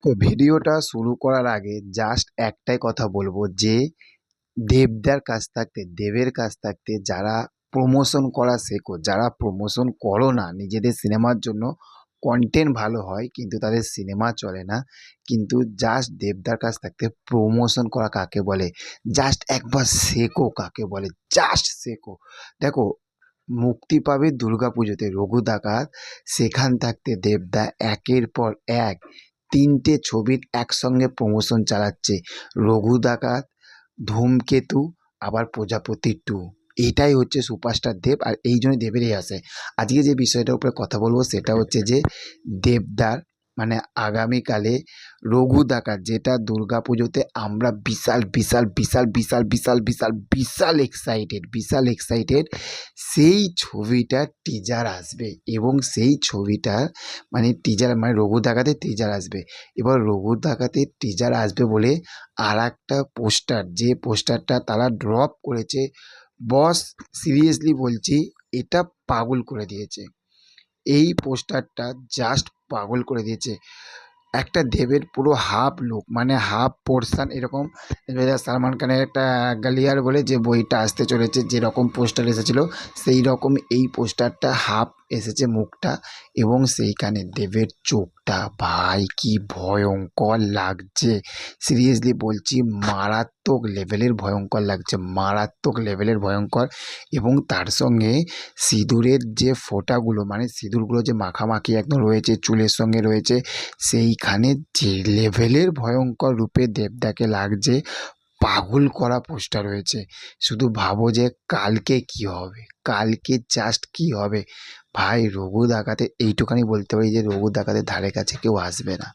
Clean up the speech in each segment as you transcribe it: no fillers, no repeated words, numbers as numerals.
তো ভিডিওটা শুরু করার আগে জাস্ট একটাই কথা বলবো যে দেবের কাছ থাকতে যারা প্রমোশন করা শেখো, যারা প্রমোশন করো না নিজেদের সিনেমার জন্য, কন্টেন্ট ভালো হয় কিন্তু তাদের সিনেমা চলে না, কিন্তু জাস্ট দেবদার কাছ থাকতে প্রমোশন করা কাকে বলে, জাস্ট একবার শেখো কাকে বলে, জাস্ট শেখো। দেখো, মুক্তি পাবে দুর্গাপুজোতে রঘু ডাকাত, সেখান থাকতে দেবদা একের পর এক ৩টে ছবির একসঙ্গে প্রমোশন চালাচ্ছে। রঘু ডাকাত, ধূমকেতু, আবার প্রজাপতি 2। এটাই হচ্ছে সুপারস্টার দেব, আর এই জন্যই দেবের এই আসে। আজকে যে বিষয়টার উপরে কথা বলবো সেটা হচ্ছে যে দেবদার মানে আগামীকালে রঘু ডাকাত, যেটা দুর্গাপুজোতে আমরা বিশাল বিশাল বিশাল বিশাল বিশাল বিশাল বিশাল এক্সাইটেড। সেই ছবিটার টিজার আসবে এবং সেই ছবিটার মানে টিজার মানে রঘু ডাকাতের টিজার আসবে। এবার রঘু ডাকাতের টিজার আসবে বলে আর একটা পোস্টার, যে পোস্টারটা তারা ড্রপ করেছে, বস সিরিয়াসলি বলছি, এটা পাগল করে দিয়েছে। এই পোস্টারটা জাস্ট পাগল করে দিয়েছে। একটা দেবের পুরো হাফ লুক মানে হাফ পোর্শন এরকম, সালমান খানের একটা গালিয়ার বলে যে বইটা আসতে চলেছে, যেরকম পোস্টার এসেছিলো সেই রকম এই পোস্টারটা হাফ এসেছে মুখটা, এবং সেইখানে দেবের চোখটা ভাই কি ভয়ঙ্কর লাগছে। সিরিয়াসলি বলছি, মারাত্মক লেভেলের ভয়ঙ্কর লাগছে, মারাত্মক লেভেলের ভয়ঙ্কর। এবং তার সঙ্গে সিঁদুরের যে ফোঁটাগুলো মানে সিঁদুরগুলো যে মাখামাখি একদম রয়েছে চুলের সঙ্গে রয়েছে, সেইখানে যে লেভেলের ভয়ঙ্কর রূপে দেবদাকে লাগছে, পাগল করা পোস্টার রয়েছে। শুধু ভাবো যে কালকে কি হবে, কালকে জাস্ট কি হবে। ভাই রঘু ডাকাতে এইটুখানি বলতে পারি যে রঘু ডাকাতের ধারে কাছে কেউ আসবে না,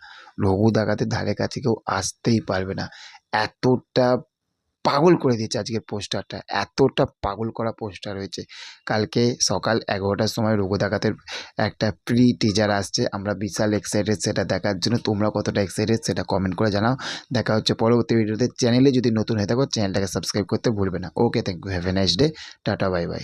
রঘু ডাকাতের ধারে কাছে কেউ আসতেই পারবে না। এতটা পাগল করে দিয়েছে আজকের পোস্টারটা, এতটা পাগল করা পোস্টার হয়েছে। কালকে সকাল 11টার সময় রঘু ডাকাতের একটা প্রি টিজার আসছে, আমরা বিশাল এক্সাইটেড সেটা দেখার জন্য। তোমরা কতটা এক্সাইটেড সেটা কমেন্ট করে জানাও। দেখা হচ্ছে পরবর্তী ভিডিওতে। চ্যানেলে যদি নতুন হয়ে থাকো চ্যানেলটাকে সাবস্ক্রাইব করতে ভুলবে না। Okay, thank you, have a nice day, tata, bye by.